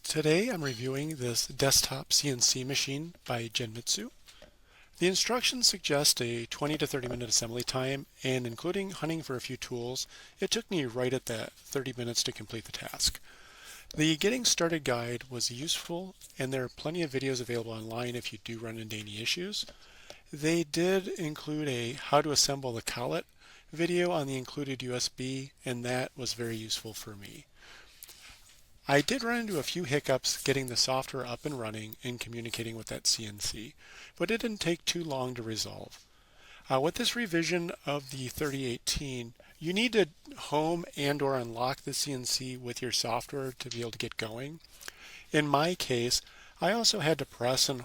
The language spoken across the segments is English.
Today I'm reviewing this desktop CNC machine by Genmitsu. The instructions suggest a 20 to 30 minute assembly time, and including hunting for a few tools, it took me right at that 30 minutes to complete the task. The Getting Started guide was useful, and there are plenty of videos available online if you do run into any issues. They did include a how to assemble the collet video on the included USB, and that was very useful for me. I did run into a few hiccups getting the software up and running and communicating with that CNC, but it didn't take too long to resolve. With this revision of the 3018, you need to home and or unlock the CNC with your software to be able to get going. In my case, I also had to press and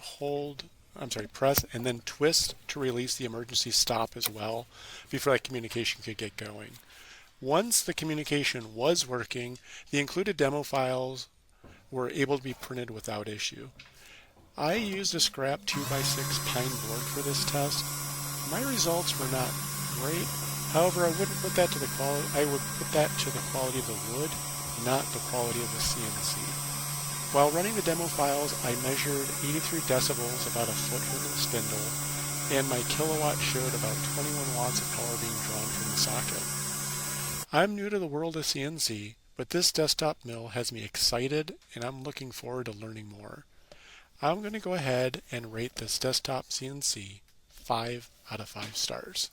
then twist to release the emergency stop as well before that communication could get going. Once the communication was working, the included demo files were able to be printed without issue. I used a scrap 2x6 pine board for this test. My results were not great. However, I would put that to the quality of the wood, not the quality of the CNC. While running the demo files, I measured 83 decibels, about a foot from the spindle, and my kilowatt showed about 21 watts of power being drawn from the socket. I'm new to the world of CNC, but this desktop mill has me excited, and I'm looking forward to learning more. I'm going to go ahead and rate this desktop CNC 5 out of 5 stars.